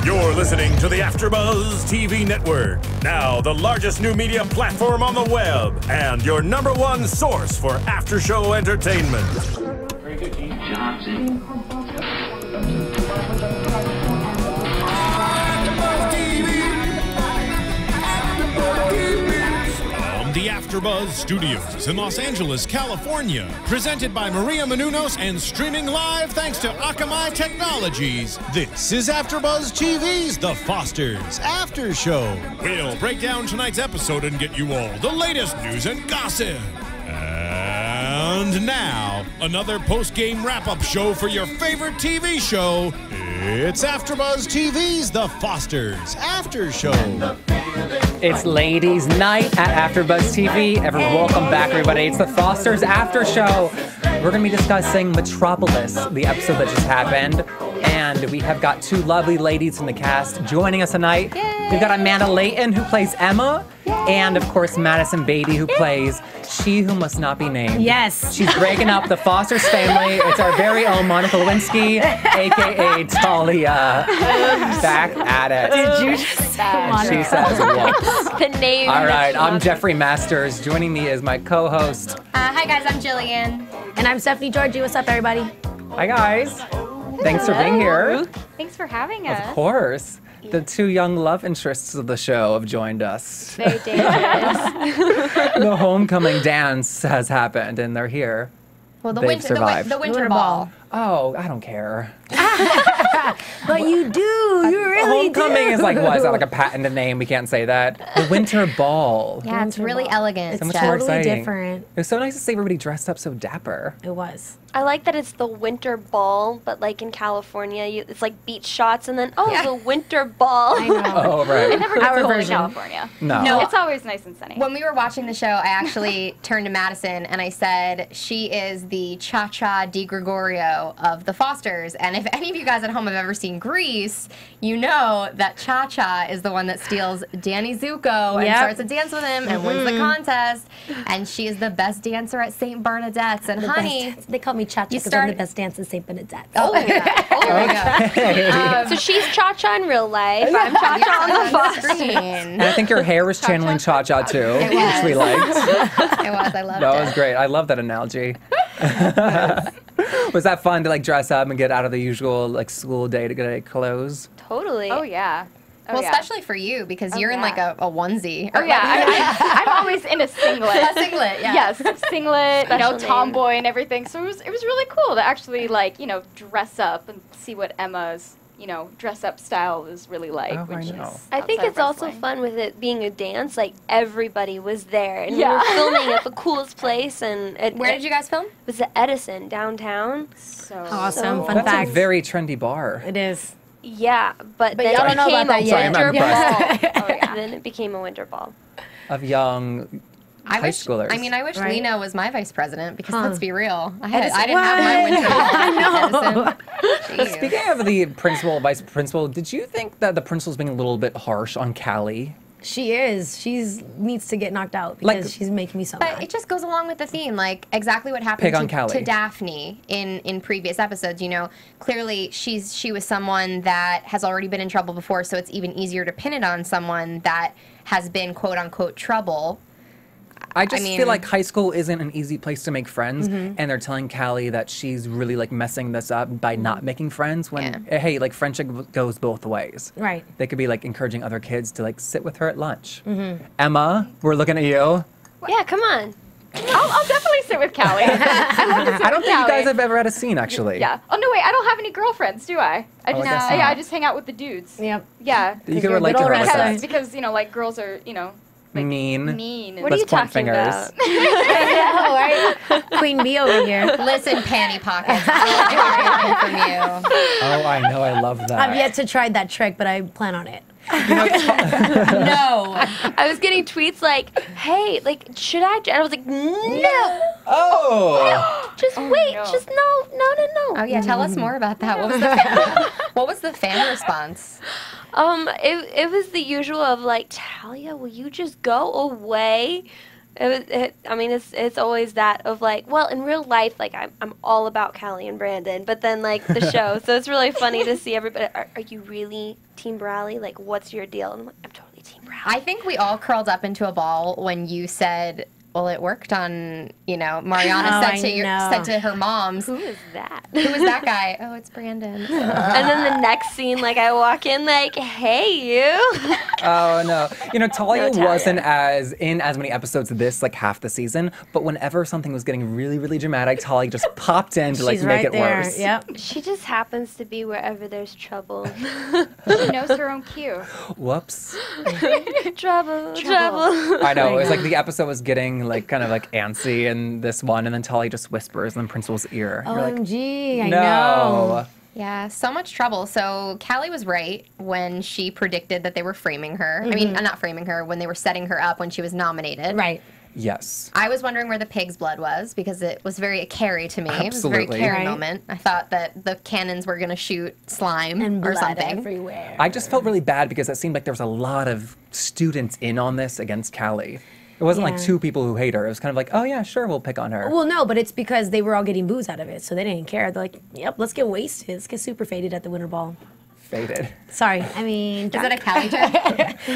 You're listening to the AFTERBUZZ TV network, now the largest new media platform on the web, and your #1 source for after-show entertainment. Very good, Dean Johnson. The AFTERBUZZ Studios in Los Angeles, California. Presented by Maria Menounos and streaming live thanks to Akamai Technologies. This is AFTERBUZZ TV's The Fosters After Show. We'll break down tonight's episode and get you all the latest news and gossip. And now, another post-game wrap-up show for your favorite TV show. It's AFTERBUZZ TV's The Fosters After Show. It's Ladies' Night at AFTERBUZZ TV. Welcome back, everybody. It's the Fosters After Show. We're going to be discussing Metropolis, the episode that just happened. And we have got two lovely ladies from the cast joining us tonight. Yay. We've got Amanda Leighton, who plays Emma. Yay. And, of course, Madisen Beaty, who plays She Who Must Not Be Named. Yes. She's breaking up the Fosters family. It's our very own Monica Lewinsky, a.k.a. Talia. Back at it. Did you just say She says, whoops. The name. All right, I'm Jeffery Masters. Joining me is my co-host. Hi, guys. I'm Jillian. And I'm Stephanie Giorgi. What's up, everybody? Hi, guys. Thanks for being here. Thanks for having us. Of course. The two young love interests of the show have joined us. Very dangerous. The homecoming dance has happened, and they're here. Well, the They've survived. the winter ball. Oh, I don't care. But you do. You really Homecoming do. is like, what? Is that like a patented name? We can't say that. The winter ball. Yeah, it's really elegant. It's So much totally more exciting. different. It was so nice to see everybody dressed up so dapper. It was. I like that it's the winter ball, but like in California, it's like beach shots, and then the winter ball. I know. Oh, right. It never gets Our cold in version. California. No. It's always nice and sunny. When we were watching the show, I actually turned to Madison and I said, she is the Cha-Cha Di Gregorio of the Fosters. And if any of you guys at home have ever seen Grease, you know that Cha-Cha is the one that steals Danny Zuko and Yep. starts to dance with him and wins the contest. And she is the best dancer at St. Bernadette's. And honey, They call me Cha-Cha because I'm the best dancer in St. Bernadette. oh yeah, there we go. So she's Cha-Cha in real life. I'm Cha-Cha on the Fosters. And I think your hair was channeling Cha-Cha too, which we liked. It was. I loved it. That was great. I love that analogy. Was that fun to like dress up and get out of the usual like school day to get clothes? Totally. Oh, yeah. Oh, Well, yeah. especially for you because you're in like a onesie. Oh, yeah. I'm always in a singlet. A singlet, yeah. Yes, singlet, Special name. tomboy and everything. So it was really cool to actually, like, dress up and see what Emma's, dress up style is really like. Oh, I which know. is I think outside it's of also wrestling. fun with it being a dance. Like everybody was there, and Yeah. we were filming at the coolest place. And Where did you guys film? It was at Edison downtown. So Awesome. So- Fun That's fact. a very trendy bar. It is. Yeah, but then y'all it don't know became about that a yet. I'm winter impressed. ball. Oh, yeah. Then it became a winter ball. Of young high schoolers. I mean, I wish Right. Lena was my vice president because Huh. let's be real, I Edison- didn't have my winter ball. I Edison. Speaking of the principal, vice principal, did you think that the principal's being a little bit harsh on Callie? She is. She needs to get knocked out because Like- she's making me so But mad. it just goes along with the theme, like exactly what Pick on happened to Callie. Daphne in previous episodes. Clearly she was someone that has already been in trouble before, so it's even easier to pin it on someone that has been quote unquote trouble. I just mean- feel like high school isn't an easy place to make friends, Mm-hmm. and they're telling Callie that she's really like messing this up by not making friends. When hey, like friendship goes both ways. Right. They could be like encouraging other kids to like sit with her at lunch. Mm-hmm. Emma, we're looking at you. Yeah, come on. I'll definitely sit with Callie. I love to sit I don't with think you guys Callie. have ever had a scene actually. Yeah. Oh, no, wait. I don't have any girlfriends, do I? I just, guess yeah, not. I just hang out with the dudes. Yep. Yeah. You can you're a relate good to her old like wrestler. that. Because, like, girls are, like, Mean. mean. What are Let's you point talking fingers. about? I know, right? Queen Bee over here. Listen, panty pockets. I don't hear anything from you. Oh, I know. I love that. I've yet to try that trick, but I plan on it. No. I was getting tweets like, "Hey, like, should I?" And I was like, "No, Oh. just wait, no. just no." Oh yeah, tell us more about that. What was the fan response? It was the usual of like, Talia, will you just go away? I mean, it's always that of like, well, in real life, like I'm all about Callie and Brandon, but then like the show, so it's really funny to see everybody. Are you really Team Bradley? Like, what's your deal? And I'm like, I'm totally Team Bradley. I think we all curled up into a ball when you said, well, it worked on, Mariana said to her moms. Who is that? Who is that guy? Oh, it's Brandon. And then the next scene, like, I walk in, like, hey, you. Oh, no. Talia No, wasn't in as many episodes this, like, half the season, but whenever something was getting really, really dramatic, Talia just popped in to, like, make it worse. Yep. She just happens to be wherever there's trouble. She knows her own cue. Whoops. Trouble. I know. It was like the episode was getting, like, kind of, like, antsy in this one, and then Talia just whispers in the principal's ear. You're like, OMG, I no. know. Yeah, so much trouble. So Callie was right when she predicted that they were framing her. I mean, not framing her, when they were setting her up when she was nominated. Right. Yes. I was wondering where the pig's blood was because it was very Carrie to me. Absolutely. It was a very Carrie Right. moment. I thought that the cannons were going to shoot slime And or blood something. everywhere. I just felt really bad because it seemed like there was a lot of students in on this against Callie. It wasn't like Yeah. two people who hate her. It was kind of like, oh yeah, sure, we'll pick on her. Well, no, but it's because they were all getting booze out of it, so they didn't care. They're like, yep, let's get wasted. Let's get super faded at the winter ball. Faded. Sorry, I mean... Is that a Callie joke?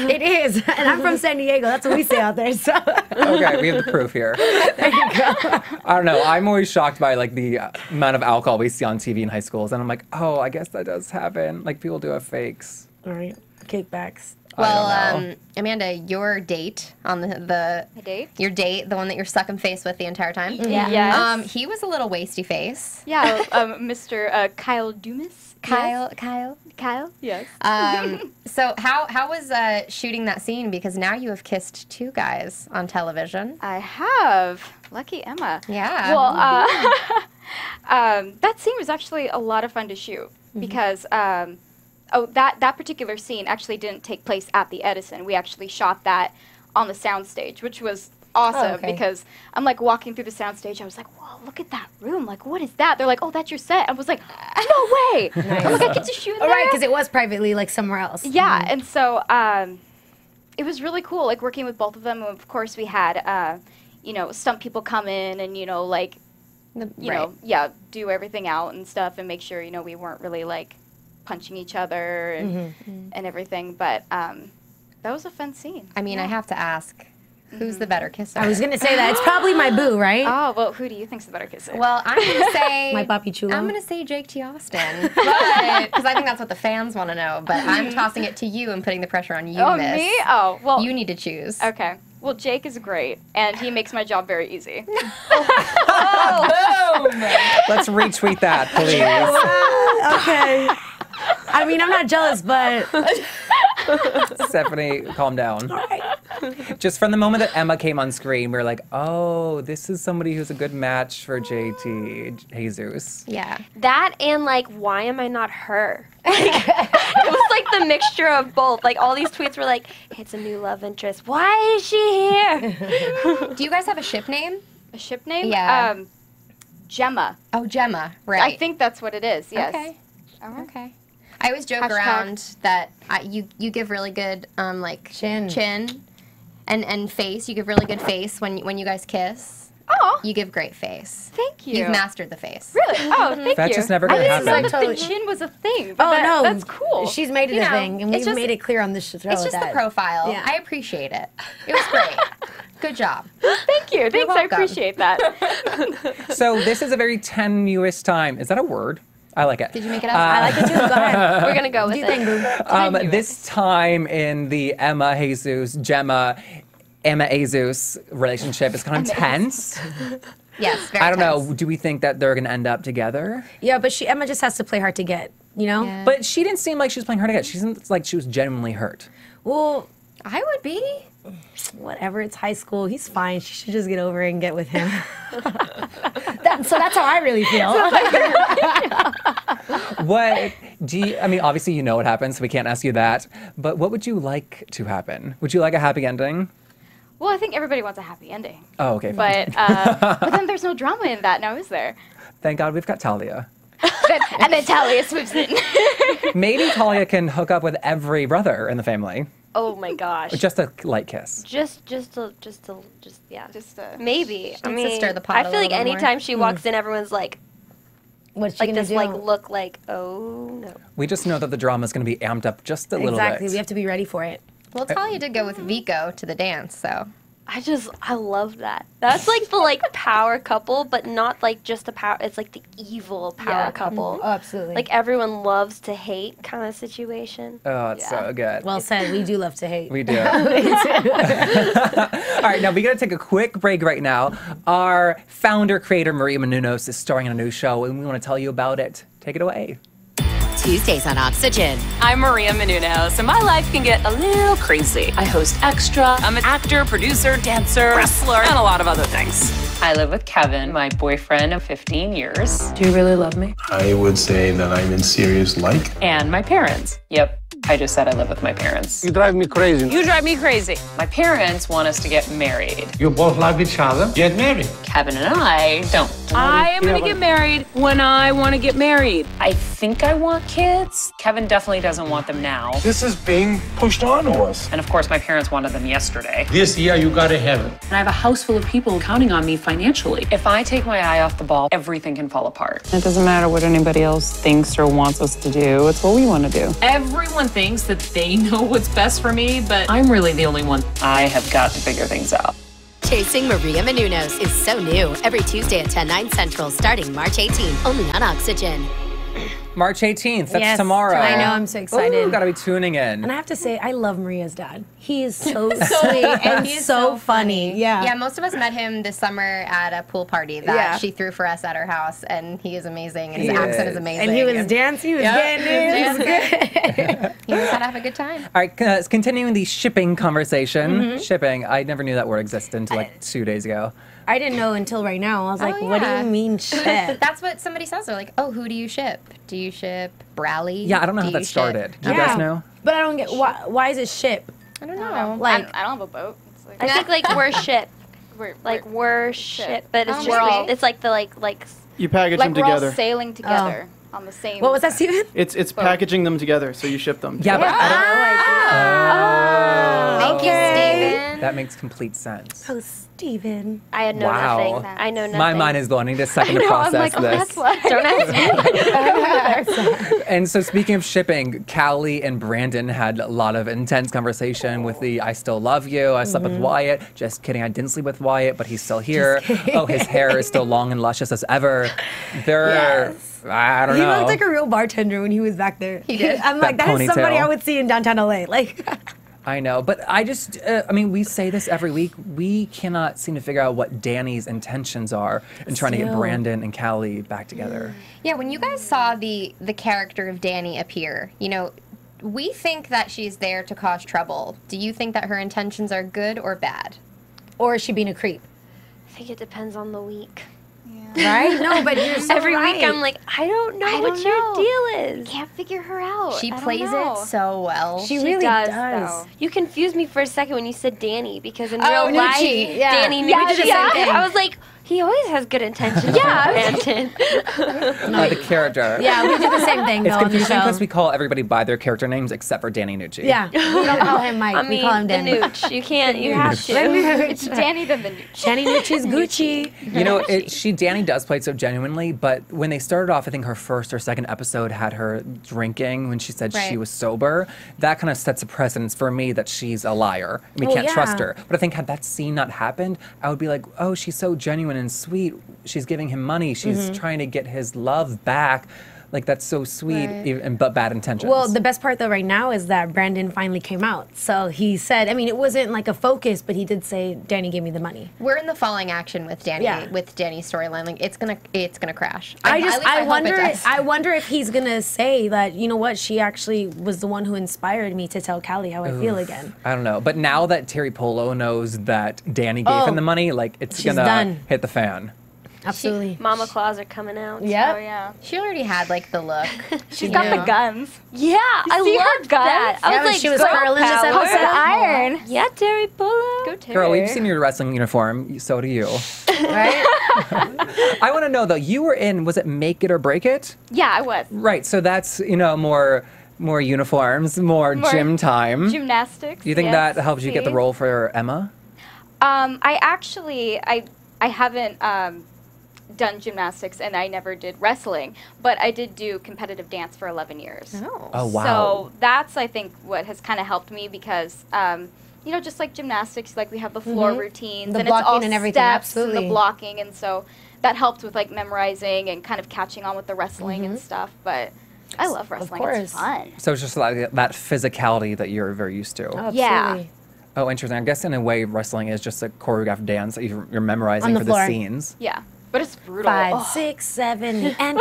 It is, and I'm from San Diego. That's what we say out there, so... Okay, we have the proof here. There you go. I don't know. I'm always shocked by like the amount of alcohol we see on TV in high schools, and I'm like, oh, I guess that does happen. Like people do have fakes. All right, kickbacks. Well, I don't know. Amanda, your date on the My date? your date, the one that you're stuck in face with the entire time. Yeah. Yes. He was a little wasty face. Yeah, Mr. Kyle Dumas. Kyle. Kyle? Yes. So how was shooting that scene? Because now you have kissed two guys on television. I have. Lucky Emma. Yeah. Well, that scene was actually a lot of fun to shoot because that particular scene actually didn't take place at the Edison. We actually shot that on the soundstage, which was awesome okay. because I'm like walking through the soundstage. I was like, whoa, look at that room. Like, what is that? They're like, oh, that's your set. I was like, no way. I'm like, I get to shoot All there. right, because it was privately, like, somewhere else. Yeah, and so it was really cool, like, working with both of them. Of course, we had, stunt people come in and, like, do everything out and stuff and make sure, we weren't really, like, punching each other and everything. But that was a fun scene. I mean, I have to ask, who's the better kisser? I was going to say that. It's probably my boo, right? Oh, well, who do you think's the better kisser? Well, I'm going to say... My papi chulo. I'm going to say Jake T. Austin. Because I think that's what the fans want to know. But I'm tossing it to you and putting the pressure on you, oh, miss. me? Oh, well. You need to choose. Okay. Well, Jake is great, and he makes my job very easy. Let's retweet that, please. Okay. I mean, I'm not jealous, but... Stephanie, calm down. Just from the moment that Emma came on screen, we were like, oh, this is somebody who's a good match for JT, Jesus. Yeah. That and, like, why am I not her? It was like the mixture of both. Like, all these tweets were like, it's a new love interest. Why is she here? Do you guys have a ship name? A ship name? Yeah. Gemma. Oh, Gemma. Right. I think that's what it is, yes. Okay. All right. Okay. I always joke Hashtag. around that you give really good chin and face. You give really good face when you guys kiss. Oh, You give great face. thank you. You've mastered the face. Really? Oh, thank That's you. just never I gonna didn't know happen. that the chin was a thing. But Oh, no. that's cool. She's made it a thing, and it's we've just- made it clear on this show It's just the that. profile. Yeah. I appreciate it. It was great. Good job. Thank you. Thanks. I welcome. appreciate that. So this is a very tenuous time. Is that a word? I like it. Did you make it up? I like it too. Go ahead. We're going to go with Do you it. think, boo? This time in the Emma Jesus, Gemma, Emma Jesus relationship is kind of tense. Yes, very I don't tense. know. Do we think that they're going to end up together? Yeah, but Emma just has to play hard to get, you know? Yeah. But she didn't seem like she was playing hard to get. She seemed like she was genuinely hurt. Well, I would be. whatever, it's high school. He's fine. She should just get over it and get with him. So that's how I really feel. What do you, I mean, obviously you know what happens, so we can't ask you that. But what would you like to happen? Would you like a happy ending? Well, I think everybody wants a happy ending. Oh, okay. Fine. But then there's no drama in that now, is there? Thank God we've got Talia. And then Talia swoops in. Maybe Talia can hook up with every brother in the family. Oh my gosh. Just a light kiss. Yeah. Just a Maybe. I mean, stir the pot I a feel like little bit more. anytime she walks in, everyone's like, What's she like gonna this, do? like look like, oh no. We just know that the drama is going to be amped up just a little Exactly. bit. We have to be ready for it. Well, Talia did go with Vico to the dance, so. I love that. That's like the like power couple, but not like just a power. It's like the evil power couple. Oh, absolutely. Like everyone loves to hate kind of situation. Oh, it's so good. Well said. We do love to hate. We do. All right, now we got to take a quick break right now. Our founder, creator, Maria Menounos, is starring in a new show, and we want to tell you about it. Take it away. Tuesdays on Oxygen. I'm Maria Menounos, and my life can get a little crazy. I host Extra. I'm an actor, producer, dancer, wrestler, and a lot of other things. I live with Kevin, my boyfriend of 15 years. Do you really love me? I would say that I'm in serious like. And my parents. Yep, I just said I live with my parents. You drive me crazy. You drive me crazy. My parents want us to get married. You both love each other. Get married. Kevin and I don't. I am going to get married when I want to get married. I think I want kids. Kevin definitely doesn't want them now. This is being pushed on us. And of course, my parents wanted them yesterday. This year you gotta have it. And I have a house full of people counting on me financially. If I take my eye off the ball, everything can fall apart. It doesn't matter what anybody else thinks or wants us to do. It's what we want to do. Everyone thinks that they know what's best for me, but I'm really the only one. I have got to figure things out. Chasing Maria Menounos is so new. Every Tuesday at 10, 9 Central, starting March 18th, only on Oxygen. March 18th, that's Yes, tomorrow. I know, I'm so excited. Ooh, gotta be tuning in. And I have to say, I love Maria's dad. He is so sweet and He's so funny. Yeah. Yeah, most of us met him this summer at a pool party that she threw for us at her house, and he is amazing, and his accent is amazing. And he was dancing, he was getting it. It was good. He knows how to have a good time. All right, continuing the shipping conversation. Shipping, I never knew that word existed until like 2 days ago. I didn't know until right now. I was like, what do you mean ship? That's what somebody says. They're like, oh, who do you ship? Do you ship Bradley? Yeah, I don't know how that started. Do you guys know? But I don't get, why is it ship? I don't know. Like, I don't have a boat. It's like, I think like we're ship. We're ship, but it's just it's like the like you package like them together. We're all sailing together on the same. What was that, Steven? It's packaging them together, so you ship them. Yeah, but Thank you, Steven. that makes complete sense. Oh, Steven. I had know Wow. nothing. I know nothing. My mind is blown. I need a second to process this. That's why. Don't ask me. And so speaking of shipping, Callie and Brandon had a lot of intense conversation with the I still love you, I slept with Wyatt. Just kidding, I didn't sleep with Wyatt, but he's still here. Oh, his hair is still long and luscious as ever. They're, I don't know. He looked like a real bartender when he was back there. He did. I'm like, That that is somebody ponytail. I would see in downtown LA. Like, I know, but I just, I mean, we say this every week. We cannot seem to figure out what Danny's intentions are in trying to get Still. Brandon and Callie back together. Yeah, when you guys saw the character of Danny appear, you know, we think that she's there to cause trouble. Do you think that her intentions are good or bad? or is she being a creep? I think it depends on the week. Right? No, but you're so Every right. week I'm like, I don't know what your deal is. Can't figure her out. She I don't plays know. it so well. She really does. does. You confused me for a second when you said Danny, because in Oh, real life, Nucci, yeah. Danny Yeah, we Nucci. did the same thing. I was like, he always has good intentions. Brandon. The character. Yeah, we do the same thing, It's though, on the confusing show. because we call everybody by their character names except for Danny Nucci. Yeah, we don't call him Mike. I we mean, call him the Danny. Nooch. You can't. You have to. It's Danny the Nucci. Danny Nucci's Gucci. You know, Danny does play it so genuinely, but when they started off, I think her first or second episode had her drinking when she said she Right. was sober. That kind of sets a precedence for me that she's a liar. We Well, can't trust yeah. her. But I think had that scene not happened, I would be like, oh, she's so genuine and sweet. She's giving him money. She's trying to get his love back. Like, that's so sweet, but bad intentions. Well, the best part, though, right now is that Brandon finally came out. So he said, I mean, it wasn't like a focus, but he did say, Danny gave me the money. We're in the falling action with Danny, Yeah. with Danny's storyline. Like it's gonna crash. I at least hope wonder, it does. I wonder if he's gonna say that, you know what, she actually was the one who inspired me to tell Callie how I feel again. I don't know. But now that Terry Polo knows that Danny gave him the money, like, it's She's gonna done. hit the fan. Absolutely. Mama Claus are coming out. Yep. Oh yeah. She already had like the look. She's got the guns. Yeah, I see her loved that. guns? I Yeah, was when like, she was girl curling this power. episode. Iron. Yeah, Terry Polo. Go Terry. Girl, we've seen your wrestling uniform. So do you. Right? I want to know, though, you were in, was it Make It or Break It? Yeah, I was. Right, so that's, you know, more More uniforms, more gym time. Gymnastics. Do you think that helps you get the role for Emma? I haven't done gymnastics, and I never did wrestling, but I did do competitive dance for 11 years. Oh, wow. So that's, I think, what has kind of helped me because, you know, just like gymnastics, like we have the floor routines, The and blocking it's all and everything, steps absolutely. and the blocking, and so that helped with like memorizing and kind of catching on with the wrestling and stuff. But I love wrestling. It's fun. So it's just like that physicality that you're very used to. Oh, Yeah. absolutely. Oh, interesting. I guess in a way, wrestling is just a choreographed dance that you're memorizing On the for floor. the scenes. Yeah, but it's brutal. 5, 6, 7, and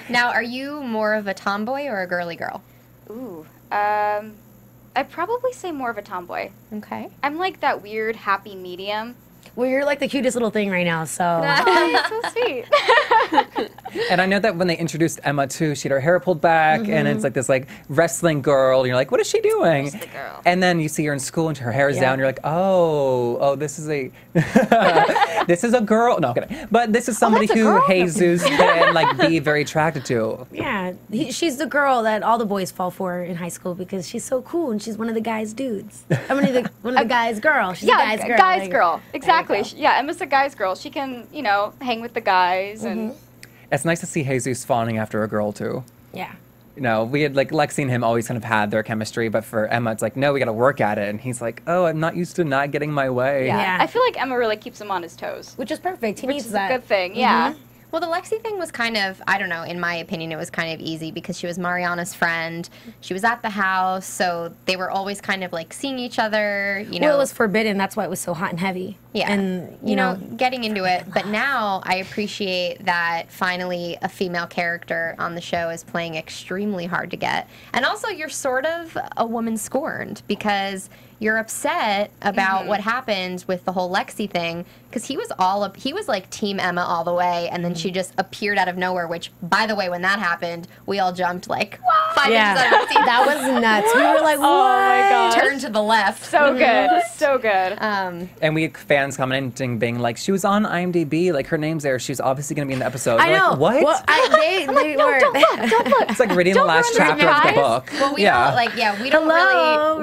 Now, are you more of a tomboy or a girly girl? Ooh, I'd probably say more of a tomboy. Okay. I'm like that weird happy medium. Well, you're like the cutest little thing right now, so. Oh, so sweet. And I know that when they introduced Emma too, she had her hair pulled back, and it's like this like wrestling girl, and you're like, what is she doing? the girl. And then you see her in school, and her hair is down. You're like, oh, this is a, this is a girl. No, okay, but this is somebody that's a who girl? Jesus can like be very attracted to. Yeah, she's the girl that all the boys fall for in high school because she's so cool and she's one of the guys' dudes. I mean, one of the guys' girl. She's a guy's girl. Guy's like- girl. Exactly. Yeah, Emma's a guy's girl. She can, you know, hang with the guys and. It's nice to see Jesus fawning after a girl too. Yeah. You know, we had like Lexi and him always kind of had their chemistry, but for Emma, it's like, no, we got to work at it. And he's like, oh, I'm not used to not getting my way. Yeah. I feel like Emma really keeps him on his toes. Which is perfect. He Which needs is that. a good thing. Yeah. Well, the Lexi thing was kind of, I don't know, in my opinion, it was kind of easy because she was Mariana's friend. She was at the house, so they were always kind of like seeing each other, you know. Well, it was forbidden. That's why it was so hot and heavy. Yeah. And, you know, getting into it. But now I appreciate that finally a female character on the show is playing extremely hard to get. And also, you're sort of a woman scorned because you're upset about what happened with the whole Lexi thing because he was like Team Emma all the way, and then she just appeared out of nowhere, which, by the way, when that happened, we all jumped like 5 inches out of the seat. That was nuts. We were like, what? Oh my gosh. Turn to the left. So good. So good. And we had fans commenting, being like, she was on IMDb, like her name's there. She's obviously going to be in the episode. I We're know. Like, what? Well, they were. Don't look. It's like reading the last chapter of the book. Well, we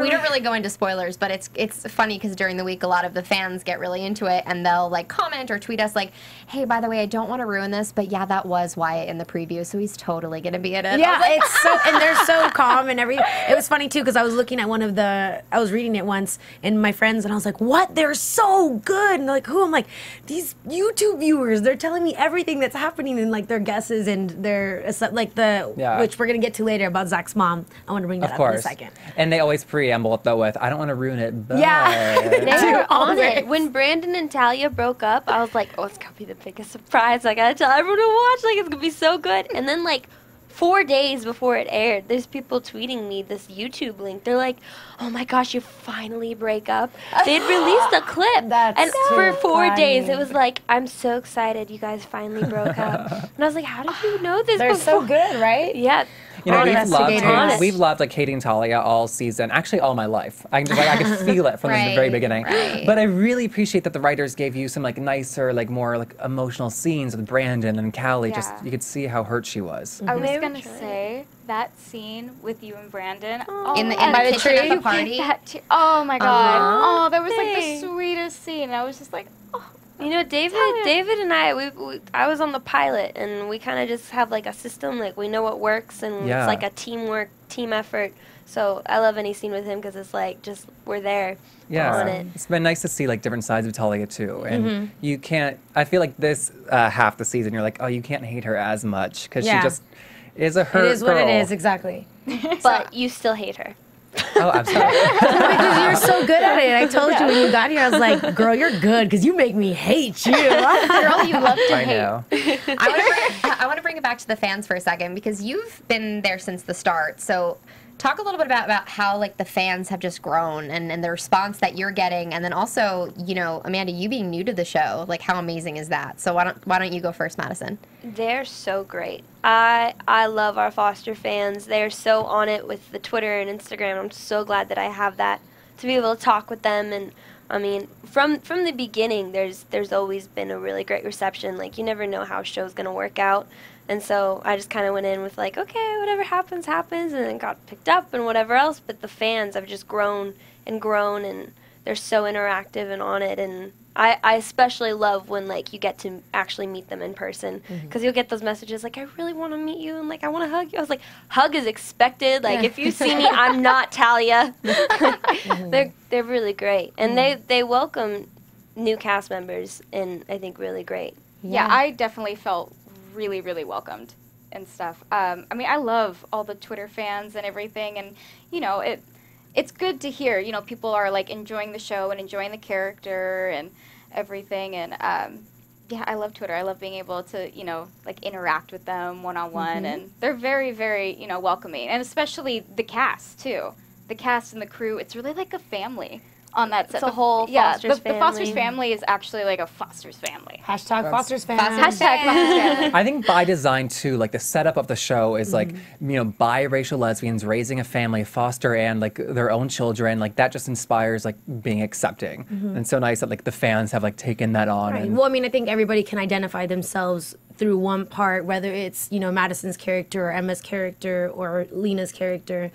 don't really go into spoilers, but it's funny because during the week a lot of the fans get really into it and they'll like comment or tweet us like, hey, by the way, I don't want to ruin this, but yeah, that was Wyatt in the preview, so he's totally gonna be in it. Yeah, it's so, and they're so calm and everything. It was funny too because I was looking at I was reading it once, and my friends, and I was like, what? They're so good. And they're like, who? I'm like, these YouTube viewers. They're telling me everything that's happening and like their guesses and their like which we're gonna get to later about Zach's mom. I want to bring that up in a second. And they always preamble it though with, I don't want to ruin it, but They were on it. When Brandon and Talia broke up, I was like, oh, it's gonna be the biggest surprise. I gotta tell everyone to watch. Like, it's gonna be so good. And then like 4 days before it aired, there's people tweeting me this YouTube link. They're like, oh my gosh, you finally break up. They'd released a clip. And for 4 days, it was like, I'm so excited you guys finally broke up. And I was like, how did you know this They're before? so good, right? Yeah. You know, we've loved like Katie and Talia all season, actually all my life. I can feel it from the very beginning. Right. But I really appreciate that the writers gave you some like nicer, like more like emotional scenes with Brandon and Callie. Yeah. Just you could see how hurt she was. I was gonna say that scene with you and Brandon in the kitchen at the party. Oh my god! Oh, that was like the sweetest scene. I was just like, oh. You know, David and I was on the pilot, and we kind of just have like a system, like we know what works, and it's like a team effort. So I love any scene with him because it's like just we're there. On it. It's been nice to see like different sides of Talia too, and you can't. I feel like this half the season, you're like, oh, you can't hate her as much because she just is a hurt girl. It is what it is, exactly. But you still hate her. Oh, absolutely. Because you're so good at it. I told you when you got here, I was like, girl, you're good because you make me hate you. Girl, you love to hate. Know. I want to bring it back to the fans for a second because you've been there since the start. So talk a little bit about how like the fans have just grown and the response that you're getting, and then also, you know, Amanda, you being new to the show, like how amazing is that? So why don't you go first, Madisen? They're so great. I love our Foster fans. They're so on it with the Twitter and Instagram. I'm so glad that I have that to be able to talk with them. And I mean, from the beginning, there's always been a really great reception. Like, you never know how a show's gonna work out. And so I just kind of went in with like, okay, whatever happens, happens, and then got picked up and whatever else. But the fans have just grown, and they're so interactive and on it. And I especially love when like you get to actually meet them in person, because you'll get those messages like, I really want to meet you, and like I want to hug you. I was like, hug is expected. Like if you see me, I'm not Talia. They're really great, and they welcome new cast members, and I think really great. Yeah, I definitely felt really, really welcomed and stuff. I mean, I love all the Twitter fans and everything, and you know, it's good to hear, you know, people are like enjoying the show and enjoying the character and everything, and yeah, I love Twitter. I love being able to, you know, like interact with them one-on-one, and they're very, very, you know, welcoming, and especially the cast too. The cast and the crew, it's really like a family on that set. It's a whole Foster's family. The Foster's family is actually like a Foster's family. Hashtag Foster's family. Hashtag Foster's family. I think by design too, like the setup of the show is like, you know, biracial lesbians raising a family, foster and like their own children, like that just inspires like being accepting. And so nice that like the fans have like taken that on. Right. And Well, I mean, I think everybody can identify themselves through one part, whether it's, you know, Madisen's character or Emma's character or Lena's character.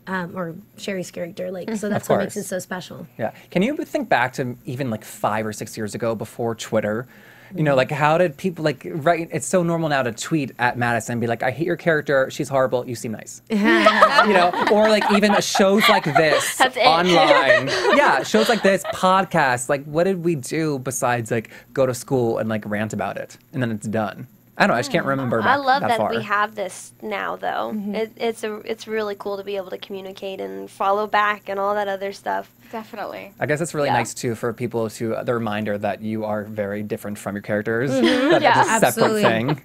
Or Sherry's character, like, so that's what makes it so special. Yeah. Can you think back to even like 5 or 6 years ago before Twitter? You know, like how did people like, right, it's so normal now to tweet at Madisen and be like, I hate your character, she's horrible, you seem nice. You know, or like even shows like this online. Yeah, shows like this, podcasts, like what did we do besides like go to school and like rant about it? And then it's done. I don't know, I just can't remember I love that that far. we have this now, though. It's really cool to be able to communicate and follow back and all that other stuff. Definitely. I guess it's really nice too for people to the reminder that you are very different from your characters. That that's a separate thing.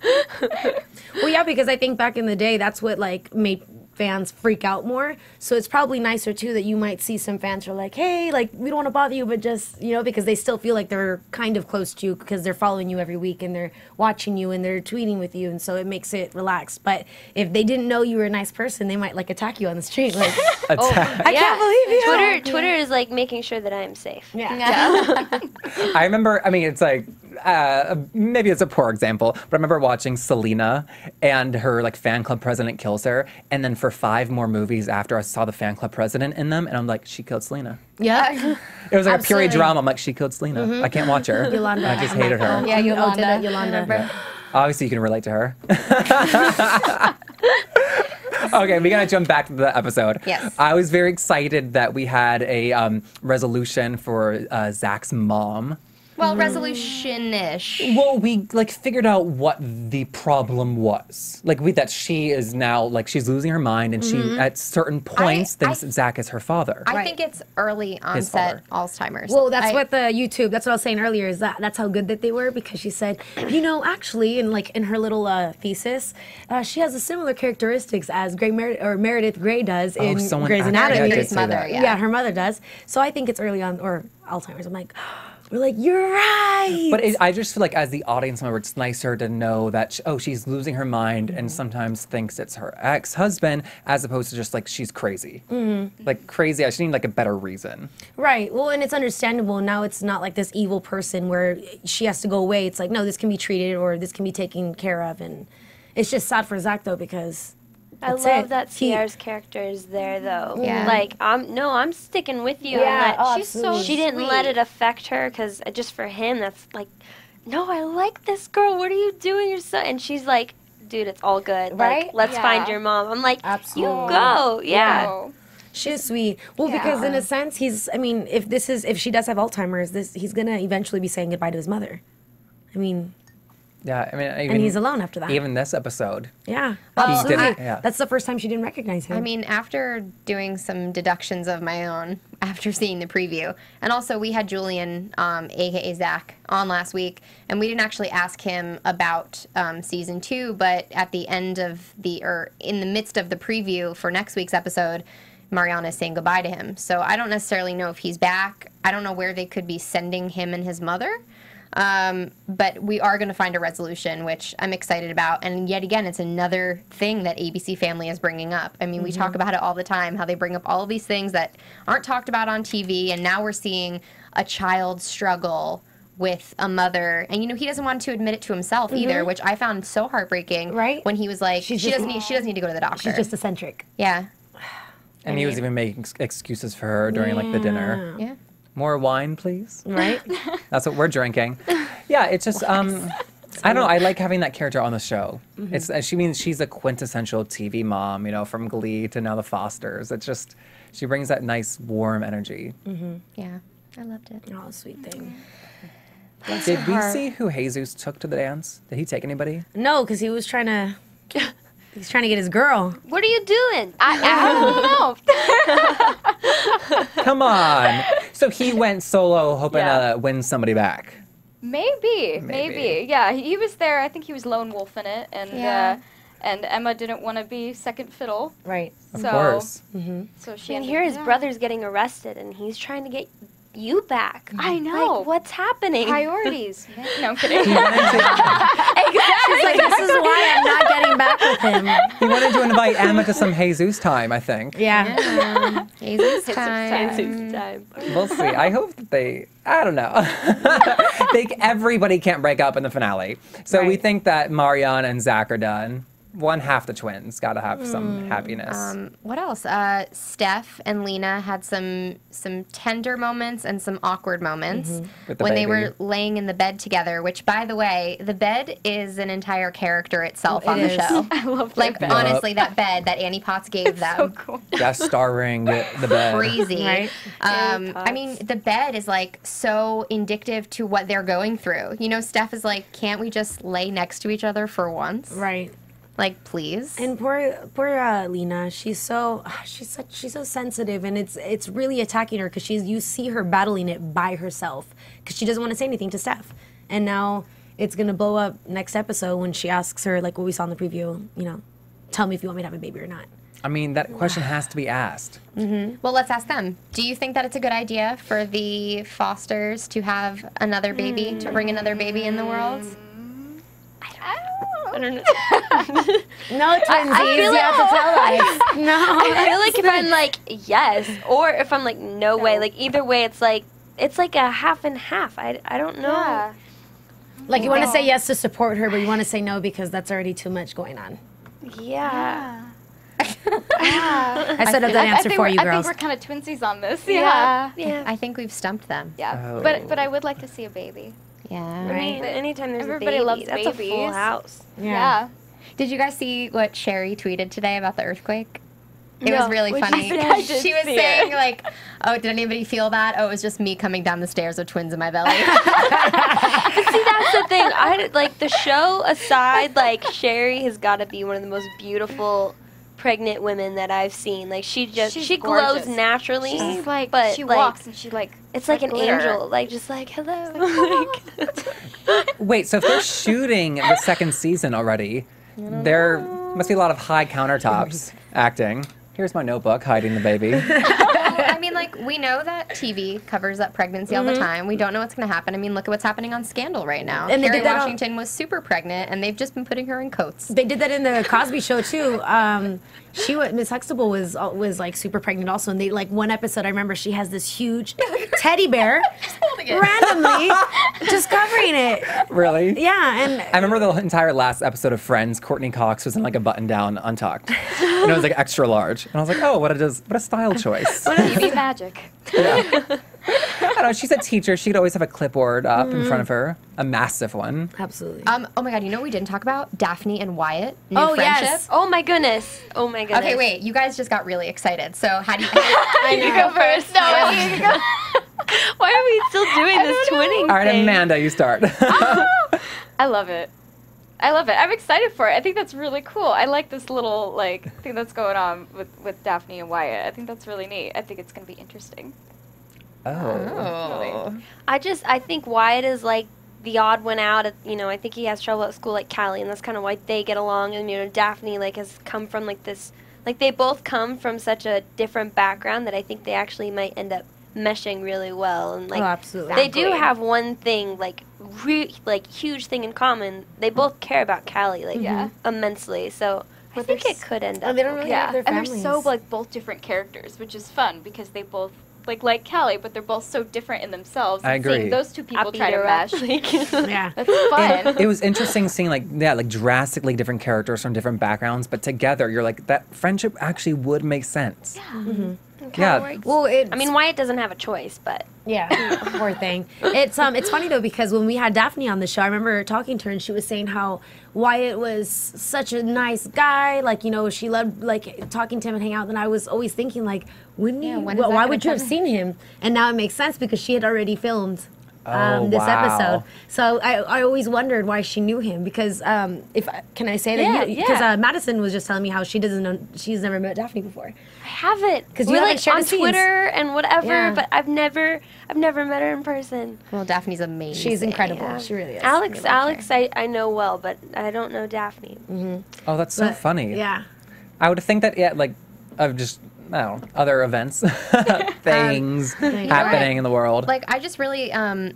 Well, yeah, because I think back in the day, that's what like made fans freak out more. So it's probably nicer too that you might see some fans who are like, hey, like we don't want to bother you, but just, you know, because they still feel like they're kind of close to you because they're following you every week and they're watching you and they're tweeting with you, and so it makes it relaxed. But if they didn't know you were a nice person, they might like attack you on the street, like, I can't believe you. Twitter is like making sure that I am safe. I remember, I mean, it's like, maybe it's a poor example, but I remember watching Selena and her like fan club president kills her, and then for 5 more movies after I saw the fan club president in them, and I'm like, she killed Selena. Yeah. It was like a period drama. I'm like, she killed Selena. I can't watch her. Yolanda. I just hated her. Yeah, Yolanda. Yeah. Obviously, you can relate to her. Okay, we gotta jump back to the episode. Yes. I was very excited that we had a resolution for Zach's mom. Well, resolution-ish. Well, we like figured out what the problem was. Like that she is now like she's losing her mind, and she at certain points thinks Zach is her father. I think it's early onset Alzheimer's. Well, that's what the YouTube. That's what I was saying earlier. Is that's how good that they were, because she said, you know, actually, in her little thesis, she has the similar characteristics as Meredith Grey does in Grey's Anatomy. Grey's mother. Yeah, her mother does. So I think it's early on, or Alzheimer's. I'm like. We're like, you're right. But I just feel like as the audience member, it's nicer to know that, she's losing her mind and sometimes thinks it's her ex-husband, as opposed to just like, she's crazy. Like crazy, I should need like a better reason. Right, well, and it's understandable. Now it's not like this evil person where she has to go away. It's like, no, this can be treated or this can be taken care of. And it's just sad for Zach, though, because I love that Sierra's character is there, though. Yeah. Like, I'm sticking with you. Yeah, she's so she didn't let it affect her, because just for him, that's like, no, I like this girl. What are you doing? You're so, and she's like, dude, it's all good. Right? Like, let's find your mom. I'm like, you go. Yeah. She's sweet. Well, because in a sense, if she does have Alzheimer's, he's gonna eventually be saying goodbye to his mother. I mean. Yeah, I mean, and he's alone after that. Even this episode. Yeah, absolutely. That's the first time she didn't recognize him. I mean, after doing some deductions of my own, after seeing the preview, and also we had Julian, aka Zach, on last week, and we didn't actually ask him about season 2, but at the end of in the midst of the preview for next week's episode, Mariana is saying goodbye to him. So I don't necessarily know if he's back. I don't know where they could be sending him and his mother. But we are going to find a resolution, which I'm excited about. And yet again, it's another thing that ABC Family is bringing up. I mean, we talk about it all the time, how they bring up all of these things that aren't talked about on TV. And now we're seeing a child struggle with a mother, and he doesn't want to admit it to himself either, which I found so heartbreaking. Right? When he was like, she doesn't need to go to the doctor. She's just eccentric. Yeah. And he was even making excuses for her during like the dinner. Yeah. More wine, please. Right? That's what we're drinking. Yeah, it's just I don't know. I like having that character on the show. She's a quintessential TV mom, from Glee to now the Fosters. It's just she brings that nice warm energy. Yeah, I loved it. Oh, sweet thing. Did we see who Jesus took to the dance? Did he take anybody? No, because he was trying to. He's trying to get his girl. What are you doing? I don't know. Come on. So he went solo hoping to win somebody back. Maybe. Yeah, he was there. I think he was lone wolf in it, and Emma didn't want to be second fiddle. Right. Of course. So she. And here his brother's getting arrested, and he's trying to get you back. I know. Like, what's happening? Priorities. No, I'm kidding. She's like, this is why I'm not getting back with him. He wanted to invite Emma to some Jesus time, I think. Yeah. Jesus time. We'll see. I hope that I don't know. Everybody can't break up in the finale. So we think that Marianne and Zach are done. One half the twins got to have some happiness. What else? Stef and Lena had some tender moments and some awkward moments when they were laying in the bed together. Which, by the way, the bed is an entire character itself on the show. I love like that bed. Honestly, that bed that Annie Potts gave them. So cool. Guest starring the bed. Crazy. Right? I mean, the bed is like so indicative to what they're going through. Stef is like, can't we just lay next to each other for once? Right. Like, please. And poor Lena, she's so sensitive, and it's really attacking her because you see her battling it by herself because she doesn't want to say anything to Stef, and now it's gonna blow up next episode when she asks her like what we saw in the preview. Tell me if you want me to have a baby or not. I mean, that question has to be asked. Well, let's ask them. Do you think that it's a good idea for the Fosters to have another baby, to bring another baby in the world? I don't know. No, twinsies, you have to tell us. No. I feel like if I'm like, yes, or if I'm like, no way. Like, either way, it's like a half and half. I don't know. Yeah. Like, you want to say yes to support her, but you want to say no because that's already too much going on. Yeah. I set up that answer for you, girls. I think we're kind of twinsies on this. Yeah. I think we've stumped them. Yeah. Oh. But I would like to see a baby. Yeah. Right. Anytime there's Everybody a baby, loves that's babies. a full house. Yeah. Did you guys see what Sherry tweeted today about the earthquake? It No. was really What'd funny. you say? I did She was see saying it. like, "Oh, did anybody feel that? Oh, it was just me coming down the stairs with twins in my belly." But see, that's the thing. Like the show aside, like Sherry has got to be one of the most beautiful pregnant women that I've seen. Like she glows gorgeous. naturally. She's like, but she like, walks and she like, it's like an glitter. angel. Like just like hello. Wait, so if they're shooting the second season already, there must be a lot of high countertops acting. Here's my notebook, hiding the baby. I mean, like, we know that TV covers up pregnancy all the time. We don't know what's going to happen. I mean, look at what's happening on Scandal right now. And they Kerry did that Washington was super pregnant, and they've just been putting her in coats. They did that in the Cosby Show too. Miss Huxtable was like super pregnant also, and they like one episode. I remember she has this huge teddy bear randomly just covering it. Really? Yeah, and I remember the entire last episode of Friends. Courtney Cox was in like a button-down untucked, and it was like extra large. And I was like, oh, what a style choice. TV magic. Yeah. I don't know. She's a teacher. She'd always have a clipboard up in front of her, a massive one. Absolutely. Oh my God, you know what we didn't talk about? Daphne and Wyatt. New Oh, friendship. yes. Oh my goodness. Oh my goodness. Okay, wait. You guys just got really excited. So how do you? You go first. No, you go. Why are we still doing this twinning All right, thing? Amanda, you start. I love it. I'm excited for it. I think that's really cool. I like this little thing that's going on with Daphne and Wyatt. I think that's really neat. I think it's going to be interesting. Oh. I think Wyatt is like the odd one out. I think he has trouble at school like Callie, and that's kind of why they get along. And Daphne has come from this, they both come from such a different background that I think they actually might end up meshing really well. And absolutely. They do have one thing huge thing in common. They both care about Callie immensely. So I think it could end up. They don't really have their and they're families. so both different characters, which is fun because they both like Callie, but they're both so different in themselves. I and seeing agree. those two people try to Peter, mesh. Yeah. That's fun. It was interesting seeing like drastically different characters from different backgrounds, but together you're like, that friendship actually would make sense. Yeah. Yeah. Well, I mean, Wyatt doesn't have a choice, but yeah, poor thing. It's funny though because when we had Daphne on the show, I remember talking to her and she was saying how Wyatt was such a nice guy. Like, you know, she loved like talking to him and hang out. And I was always thinking like, why would you have seen him? And now it makes sense because she had already filmed this episode. So I always wondered why she knew him because can I say that? Because Madisen was just telling me how she doesn't know, she's never met Daphne before. I haven't. Because we're you like shared on the scenes. Twitter and whatever, Yeah. but I've never met her in person. Well, Daphne's amazing. She's incredible. Yeah. She really is. Alex, I know well, but I don't know Daphne. Oh, that's so funny. Yeah. I would think that of just I don't know, other events, things happening in the world. Like, I just really,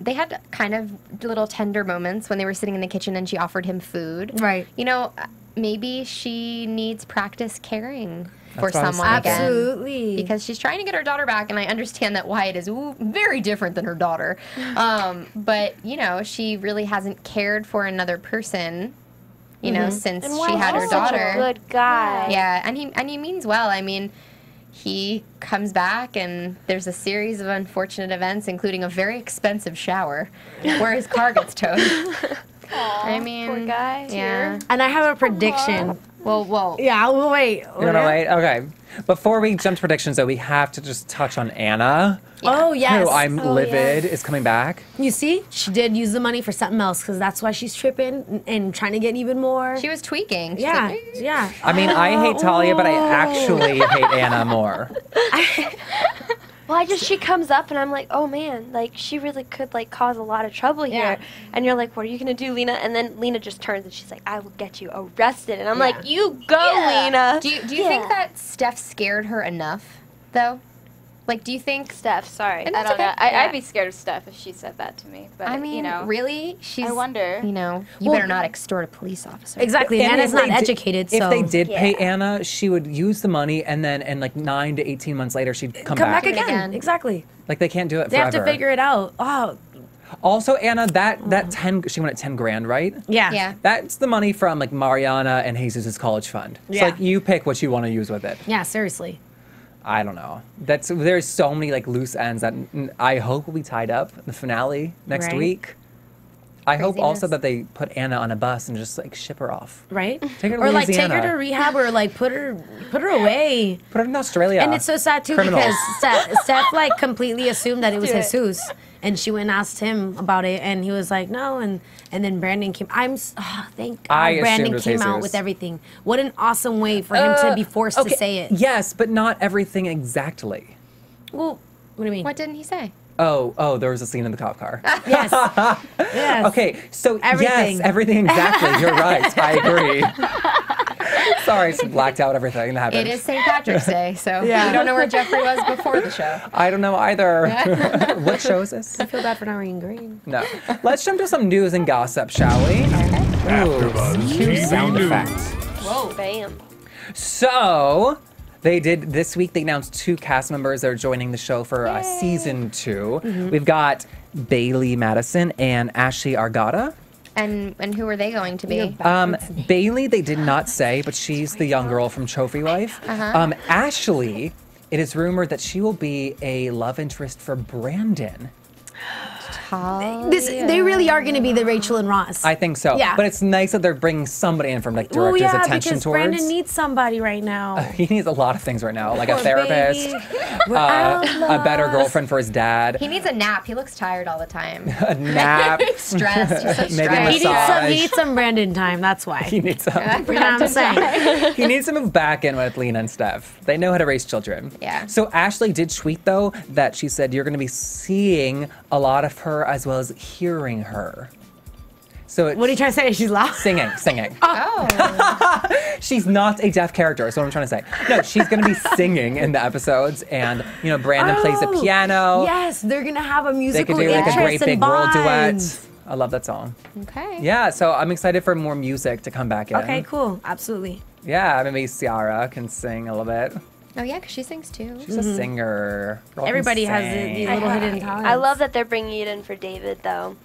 they had kind of little tender moments when they were sitting in the kitchen and she offered him food. Right. You know, maybe she needs practice caring for That's what I was someone thinking. again. Absolutely. Because she's trying to get her daughter back, and I understand that Wyatt is very different than her daughter. But, you know, she really hasn't cared for another person, you know, since And she Wyatt's had her such daughter. a good guy. Yeah, and he means well. I mean, he comes back and there's a series of unfortunate events, including a very expensive shower where his car gets towed. I mean, poor guy. Yeah. And I have a prediction. Whoa. Yeah, we'll wait. You wanna wait? Okay. Before we jump to predictions, though, we have to just touch on Anna. Oh, yes. Who I'm livid is coming back. You see, she did use the money for something else because that's why she's tripping and trying to get even more. She was tweaking. She's Yeah, like, yeah. I mean, I hate Talia, but I actually hate Anna more. Well, she comes up and I'm like, oh man, like she really could like cause a lot of trouble here. And you're like, what are you gonna do, Lena? And then Lena just turns and she's like, I will get you arrested. And I'm like, you go, Lena. Do you think that Steph scared her enough, though? Like, do you think Steph? Sorry, I don't know. I'd be scared of Steph if she said that to me. But I mean, you know, really? I wonder. You know, you better not extort a police officer. Exactly. And Anna's if not they educated, so. If they did pay Anna, she would use the money, and then like 9 to 18 months later, she'd come back. again. Exactly. Like, they can't do it They forever. have to figure it out. Oh. Also, Anna, that 10, she went at 10 grand, right? Yeah. That's the money from like Mariana and Jesus' college fund. So Yeah. like, you pick what you want to use with it. Yeah, seriously. I don't know. There's so many like loose ends that I hope will be tied up in the finale next Right. week. I hope also Craziness. that they put Anna on a bus and just like ship her off. Right? Take her to or like take Louisiana. her to rehab or like put her away. Put her in Australia. And it's so sad too Criminals. because Steph like completely assumed that it was Do it. Jesus. And she went and asked him about it, and he was like, no. And then Brandon came. Thank God I assumed Brandon it was came out Jesus. with everything. What an awesome way for him to be forced to say it. Yes, but not everything exactly. Well, what do you mean? What didn't he say? Oh, there was a scene in the cop car. Yes. Yes. Okay, so Everything. yes, everything exactly. You're right. I agree. Sorry, it's blacked out everything that happened. It is St. Patrick's Day, so Yeah. we don't know where Jeffery was before the show. I don't know either. What show is this? I feel bad for not wearing green. No. Let's jump to some news and gossip, shall we? AfterBuzz Cue TV sound News. effects. Whoa, bam. So, they did this week. They announced 2 cast members that are joining the show for season 2. We've got Bailey Madison and Ashley Argata. And who are they going to be? Bailey, they did not say, but she's the young girl from Trophy Wife. Ashley, it is rumored that she will be a love interest for Brandon. They really are going to be the Rachel and Ross. I think so. Yeah. But it's nice that they're bringing somebody in from like director's attention because towards. Brandon needs somebody right now. He needs a lot of things right now, like a Poor therapist, baby. We're a better girlfriend for his dad, He needs a nap. He looks tired all the time. a nap, Stressed. He's so maybe a stressed. He needs some Brandon time. That's why. He needs some. You know what I'm saying? He needs to move back in with Lena and Stef. They know how to raise children. Yeah. So Ashley did tweet though that she said you're going to be seeing a lot of her as well as hearing her. So it's What are you trying to say? She's loud? singing. Oh. She's not a deaf character. That's what I'm trying to say. No, she's going to be singing in the episodes, and Brandon plays the piano. Yes, they're gonna have a They musical could do like a great interest big and world duet. bonds. I love that song. Okay. Yeah, so I'm excited for more music to come back in. Okay, cool. Absolutely. Yeah, maybe Ciara can sing a little bit. Oh yeah, because she sings too. She's a singer. Girl can Everybody has sing. these little hidden talents. I love that they're bringing it in for David, though.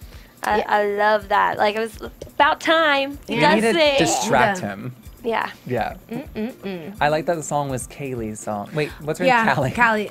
I love that. Like, it was about time. He We does need to sing. distract him. Yeah. Yeah. I like that the song was Kaylee's song. Wait, what's her name? Yeah, Callie.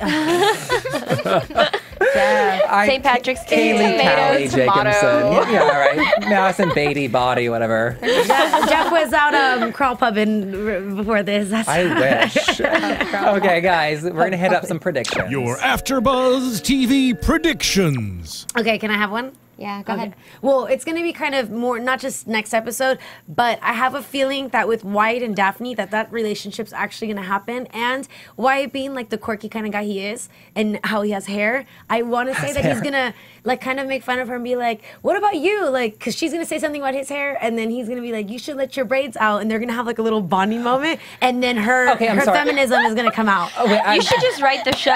St. Patrick's Day. Kaylee, Callie tomato. Jacobson. Yeah, right. Madisen Beaty, body, whatever. Jeff was out crawl pubbing before this. That's I wish. Okay, guys, we're gonna hit up some predictions. Your AfterBuzz TV predictions. Okay, can I have one? Yeah, go ahead. Well, it's going to be kind of more, not just next episode, but I have a feeling that with Wyatt and Daphne, that relationship's actually going to happen. And Wyatt being like the quirky kind of guy he is and how he has hair, I want to say that he's going to like kind of make fun of her and be like, what about you? Like, because she's going to say something about his hair and then he's going to be like, you should let your braids out. And they're going to have like a little bonding moment. And then her feminism is going to come out. Oh, wait, You should just write the show.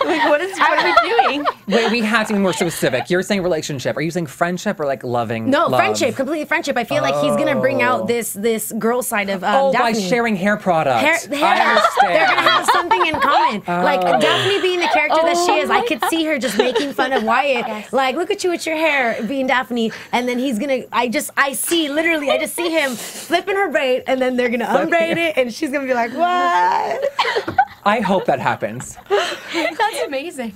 Like, what are we doing? Wait, we have to be more specific. You're saying relationship. Are you saying friendship or like loving? No, love? friendship, completely friendship. I feel like he's gonna bring out this girl side of Daphne. By sharing hair products. Hair, I understand. they're gonna have something in common. Like Daphne being the character that she is, I could see her just making fun of Wyatt. Like, look at you with your hair, being Daphne, and then he's gonna. I just see him flipping her braid, and then they're gonna unbraid it, and she's gonna be like, what? I hope that happens. That's amazing.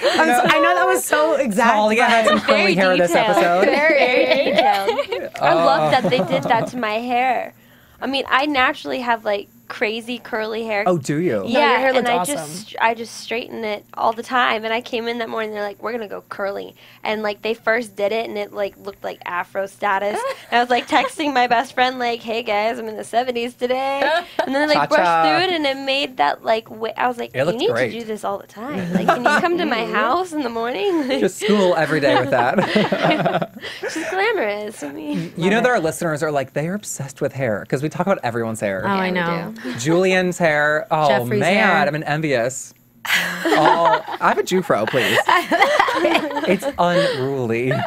I know that was so exact. Talia had some curly hair this episode. Very detailed. I love that they did that to my hair. I mean, I naturally have like crazy curly hair. Oh, do you? Yeah, your hair and looks I awesome. I just straighten it all the time. And I came in that morning, they're like, we're gonna go curly. And like they first did it, and it like looked like Afro status. And I was like texting my best friend like, hey guys, I'm in the 70s today. And then they like brushed through it, and it made that like I was like, you need to do this all the time. Like, can you come to my house in the morning? Just school every day with that. She's glamorous. I mean, You know, there are listeners are like, they are obsessed with hair because we talk about everyone's hair. Oh, I know. Julian's hair. Oh, Jeffrey's man. hair. I'm envious. I have a Jufro, please. It's unruly. Kind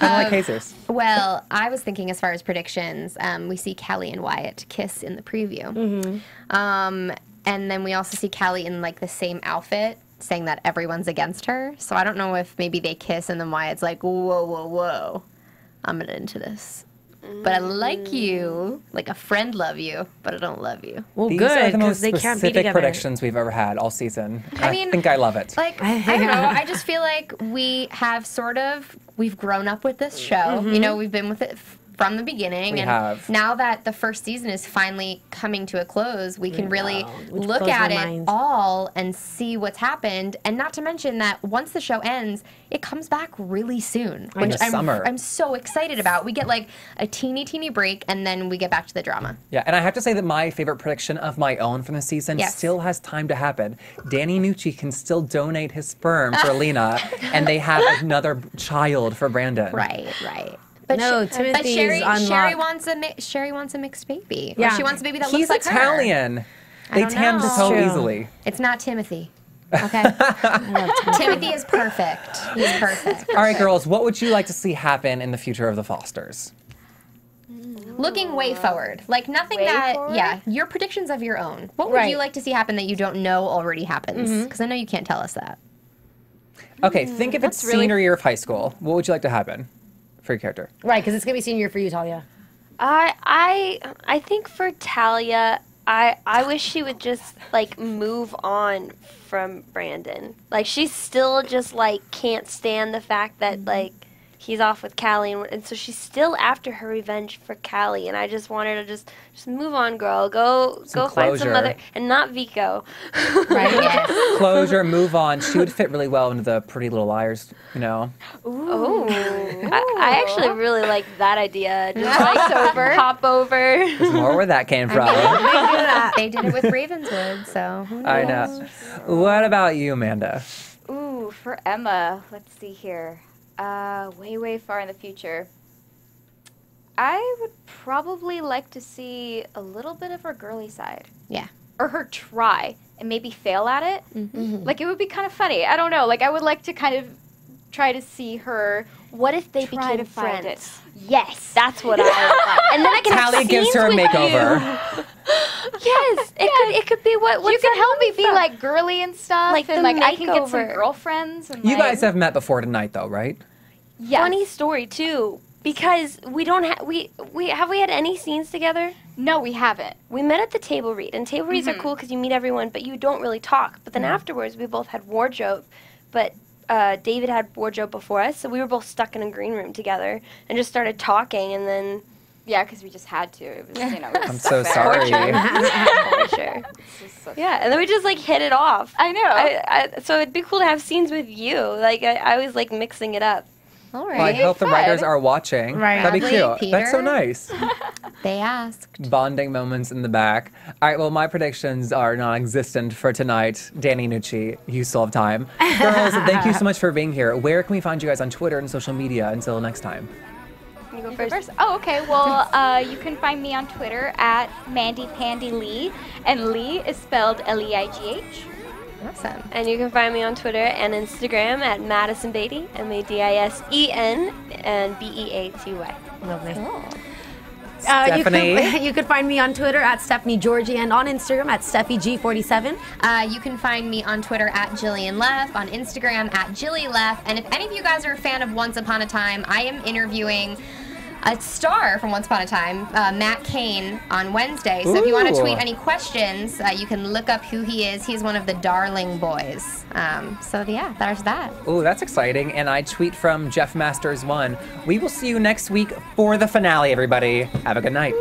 of like Jesus. Well, I was thinking as far as predictions, we see Callie and Wyatt kiss in the preview. And then we also see Callie in like the same outfit, saying that everyone's against her. So I don't know if maybe they kiss and then Wyatt's like, whoa, whoa, whoa. I'm not into this. But I like you, like a friend love you, but I don't love you. Well, These good, are the most because they can't be specific together. predictions we've ever had all season. I mean, I think I love it. Like, I don't know. I just feel like we have we've grown up with this show. You know, we've been with it from the beginning. We have. Now that the first season is finally coming to a close, we can really look blows at my it mind. all and see what's happened. And not to mention that once the show ends, it comes back really soon, which summer. I'm so excited about. We get like a teeny break, and then we get back to the drama. Yeah, and I have to say that my favorite prediction of my own from the season still has time to happen. Danny Nucci can still donate his sperm for Lena, and they have another child for Brandon. Right. But No, Timothy's Sherry unlocked. Sherry wants a mixed baby. Yeah. Or she wants a baby that He's looks like her. Italian. They don't tan know. the toe True. easily. It's not Timothy. Okay. Timothy is perfect. He's perfect. All right, girls, what would you like to see happen in the future of the Fosters? Looking way forward. Like nothing your predictions of your own. What would Right. you like to see happen that you don't know already happens? Because I know you can't tell us that. Okay, think if it's senior year of high school. What would you like to happen for your character? Right, because it's gonna be senior year for you, Talia. I think for Talia, I wish she would just like move on from Brandon. Like she's still just like can't stand the fact that like he's off with Callie, and so she's still after her revenge for Callie. And I just want her to just move on, girl. Go find some closure. other, and not Vico. Right? Yes. Closure, move on. She would fit really well into the Pretty Little Liars, you know. Ooh. I actually really like that idea. Just like hop over. There's more where that came from. They did it with Ravenswood, so who knows? I know. What about you, Amanda? Ooh, for Emma, let's see here. Way far in the future. I would probably like to see a little bit of her girly side. Yeah. Or her try and maybe fail at it. Like, it would be kind of funny. I don't know. Like, I would like to kind of try to see her. What if they try became to find friends? it. Yes. That's what I would like. And then I can Callie have gives scenes her a with makeover. you. Yes, it could be what. You can help me be like girly and stuff, Like and the like I can get some makeover. girlfriends. And You like, guys have met before tonight, though, right? Yes. Funny story too, because we don't have we had any scenes together? No, we haven't. We met at the table read, and table reads are cool because you meet everyone, but you don't really talk. But then afterwards, we both had wardrobe, but David had wardrobe before us, so we were both stuck in a green room together and just started talking, and then. Yeah, because we just had to. It was, you know. It was I'm so sorry. For sure. Yeah, and then we just like hit it off. I know. So it'd be cool to have scenes with you. Like I was like mixing it up. All Well, I hope the writers are watching. Right. That'd be Probably, cute. That's so Peter. nice. They asked. Bonding moments in the back. All right, well, my predictions are non-existent for tonight. Danny Nucci, you still have time. Girls, thank you so much for being here. Where can we find you guys on Twitter and social media until next time? You go first. Oh, okay. Well, you can find me on Twitter at MandyPandyLee, and Lee is spelled Leigh. Awesome. And you can find me on Twitter and Instagram at Madisen Beaty, Madisen and Beaty. Lovely. Cool. Stephanie. You could find me on Twitter at Stephanie Giorgi and on Instagram at SteffiG47. You can find me on Twitter at Jillian Leff, on Instagram at Jilly Leff. And if any of you guys are a fan of Once Upon a Time, I am interviewing a star from Once Upon a Time, Matt Cain, on Wednesday. So if you want to Ooh. tweet any questions, you can look up who he is. He's one of the Darling Boys. So yeah, there's that. Ooh, that's exciting. And I tweet from Jeff Masters 1. We will see you next week for the finale, everybody. Have a good night.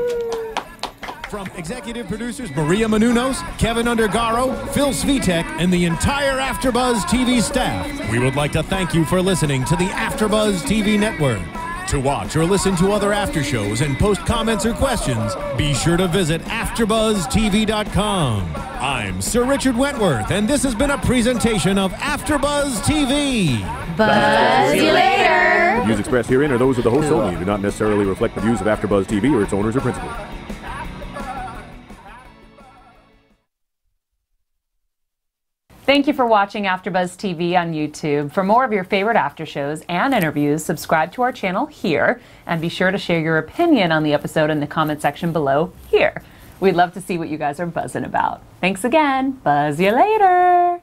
From executive producers Maria Menounos, Kevin Undergaro, Phil Svitek, and the entire AfterBuzz TV staff, we would like to thank you for listening to the AfterBuzz TV network. To watch or listen to other after shows and post comments or questions, be sure to visit AfterBuzzTV.com. I'm Sir Richard Wentworth, and this has been a presentation of AfterBuzz TV. Buzz you later. The views expressed herein are those of the hosts only and do not necessarily reflect the views of AfterBuzz TV or its owners or principals. Thank you for watching AfterBuzz TV on YouTube. For more of your favorite after shows and interviews, subscribe to our channel here, and be sure to share your opinion on the episode in the comment section below here. We'd love to see what you guys are buzzing about. Thanks again. Buzz you later.